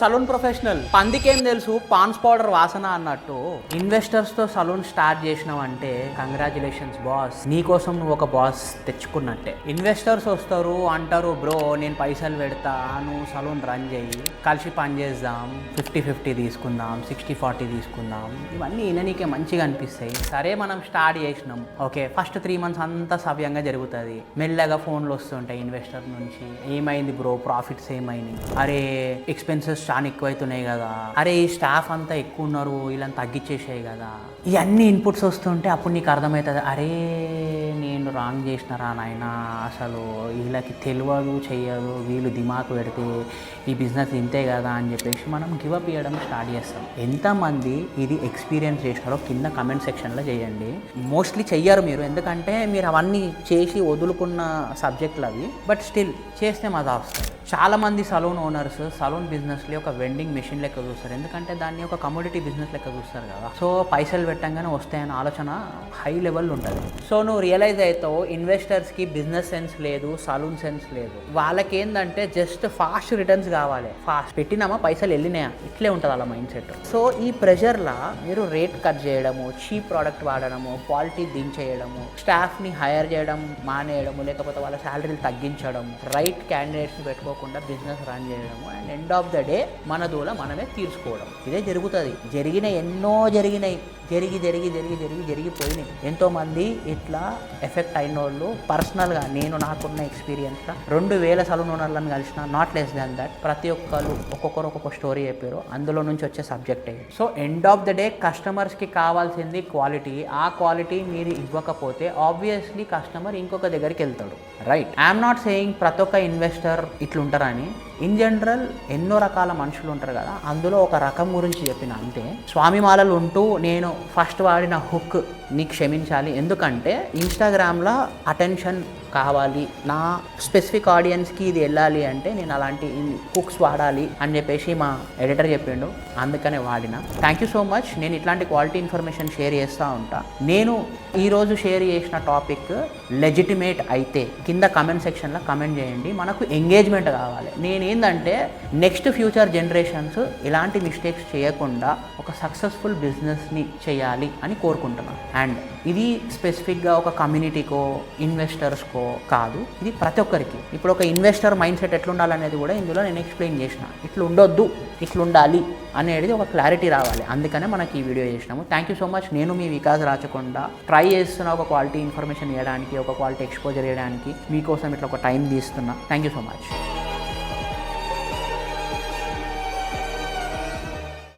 Saloon professional పందికేం తెలుసు pans powder వాసన అన్నట్టు ఇన్వెస్టర్స్ తో సలూన్ స్టార్ట్ చేసినావంటే కంగ్రాచులేషన్స్ బాస్, నీకోసం నువ్వు ఒక బాస్ తెచ్చుకున్నట్టే. ఇన్వెస్టర్స్ వస్తారు అంటారు, బ్రో నేను పైసలు పెడతా, నువ్వు సలూన్ రన్ చేయి, కలిసి పని చేద్దాం, 50-50 తీసుకుందాం, 60-40 తీసుకుందాం, ఇవన్నీ విననీకే మంచిగా అనిపిస్తాయి. సరే మనం స్టార్ట్ చేసినాం, ఓకే ఫస్ట్ 3 months అంతా సవ్యంగా జరుగుతుంది. మెల్లగా ఫోన్లు వస్తుంటాయి ఇన్వెస్టర్ నుంచి, ఏమైంది బ్రో ప్రాఫిట్స్ ఏమైంది, అరే ఎక్స్పెన్సెస్ చాలా ఎక్కువైతున్నాయి కదా, అరే ఈ స్టాఫ్ అంతా ఎక్కువ ఉన్నారు వీళ్ళని తగ్గించేసాయి కదా, ఇవన్నీ ఇన్పుట్స్ వస్తుంటే అప్పుడు నీకు అర్థమవుతుంది, అరే నేను రాంగ్ చేసినారా నాయన, అసలు వీళ్ళకి తెలియదు చెయ్యదు, వీళ్ళు దిమాకు పెడితే ఈ బిజినెస్ ఇంతే కదా అని చెప్పేసి మనం గివప్ ఇవ్వడం స్టార్ట్ చేస్తాం. ఎంతమంది ఇది ఎక్స్పీరియన్స్ చేసినారో కింద కమెంట్ సెక్షన్లో చేయండి. మోస్ట్లీ చెయ్యరు మీరు, ఎందుకంటే మీరు అవన్నీ చేసి వదులుకున్న సబ్జెక్టులు అవి, బట్ స్టిల్ చేస్తే మజా వస్తుంది. చాలామంది సలూన్ ఓనర్స్ సలూన్ బిజినెస్లో ఒక వెండింగ్ మెషిన్ లెక్క చూస్తారు, ఎందుకంటే దాన్ని ఒక కమోడిటీ బిజినెస్ లెక్క చూస్తారు కదా. సో పైసలు పెట్టంగానే వస్తాయన్న ఆలోచన హై లెవెల్ ఉంటుంది. సో నువ్వు రియలైజ్ అవుతావు ఇన్వెస్టర్స్కి బిజినెస్ సెన్స్ లేదు, సలూన్ సెన్స్ లేదు. వాళ్ళకి ఏంటంటే జస్ట్ ఫాస్ట్ రిటర్న్స్ కావాలి, ఫాస్ట్ పెట్టినామా పైసలు వెళ్ళినాయా, ఇట్లే ఉంటుంది వాళ్ళ మైండ్ సెట్. సో ఈ ప్రెషర్లా మీరు రేట్ కట్ చేయడము, చీప్ ప్రోడక్ట్ వాడడము, క్వాలిటీ దించేయడము, స్టాఫ్ని హైర్ చేయడం మానేయడము, లేకపోతే వాళ్ళ శాలరీలు తగ్గించడం, రైట్ క్యాండిడేట్స్ని పెట్టుకోకుండా బిజినెస్ రన్ చేయడము, and end of the day మన దూల మనమే తీర్చుకోవడం, ఇదే జరుగుతుంది. ఎన్నో జరిగినాయి, జరిగిపోయినాయి. ఎంతోమంది ఇట్లా ఎఫెక్ట్ అయిన వాళ్ళు పర్సనల్గా నేను నాకున్న ఎక్స్పీరియన్స్గా 2000 సలూన్ ఓనర్లను కలిసిన, నాట్ లెస్ దాన్ దట్. ప్రతి ఒక్కరు ఒక్కొక్క స్టోరీ చెప్పారు, అందులో నుంచి వచ్చే సబ్జెక్టే. So end of the day కస్టమర్స్కి కావాల్సింది క్వాలిటీ. ఆ క్వాలిటీ మీరు ఇవ్వకపోతే ఆబ్వియస్లీ కస్టమర్ ఇంకొక దగ్గరికి వెళ్తాడు, రైట్? ఐఎమ్ నాట్ సేయింగ్ ప్రతి ఒక్క ఇన్వెస్టర్ ఇట్లుంటారని. ఇన్ జనరల్ ఎన్నో రకాల మనుషులు ఉంటారు కదా, అందులో ఒక రకం గురించి చెప్పిన అంతే. స్వామిమాలలు ఉంటూ నేను ఫస్ట్ వాడిన హుక్ నీకు క్షమించాలి, ఎందుకంటే ఇన్స్టాగ్రామ్లో అటెన్షన్ కావాలి, నా స్పెసిఫిక్ ఆడియన్స్కి ఇది వెళ్ళాలి అంటే నేను అలాంటి హుక్స్ వాడాలి అని చెప్పేసి మా ఎడిటర్ చెప్పిండు, అందుకనే వాడిన. Thank you so much. నేను ఇట్లాంటి క్వాలిటీ ఇన్ఫర్మేషన్ షేర్ చేస్తూ ఉంటా. నేను ఈరోజు షేర్ చేసిన టాపిక్ లెజిటిమేట్ అయితే కింద కమెంట్ సెక్షన్లో కమెంట్ చేయండి, మనకు ఎంగేజ్మెంట్ కావాలి. నేనేందంటే నెక్స్ట్ ఫ్యూచర్ జనరేషన్స్ ఇలాంటి మిస్టేక్స్ చేయకుండా ఒక సక్సెస్ఫుల్ బిజినెస్ని చేయాలి అని కోరుకుంటున్నాను. అండ్ ఇది స్పెసిఫిక్గా ఒక కమ్యూనిటీకో ఇన్వెస్టర్స్కో కాదు, ఇది ప్రతి ఒక్కరికి. ఇప్పుడు ఒక ఇన్వెస్టర్ మైండ్ సెట్ ఎట్లుండాలనేది కూడా ఇందులో నేను ఎక్స్ప్లెయిన్ చేసిన. ఇట్లా ఉండొద్దు, ఇట్లుండాలి అనేది ఒక క్లారిటీ రావాలి, అందుకనే మనకి ఈ వీడియో చేసినాము. Thank you so much. నేను మీ వికాస్ రాచకొండ ట్రై చేస్తున్న ఒక క్వాలిటీ ఇన్ఫర్మేషన్ ఇవ్వడానికి, ఒక క్వాలిటీ ఎక్స్పోజర్ ఇవ్వడానికి, మీకోసం ఇట్లా ఒక టైం తీస్తున్నా. Thank you so much.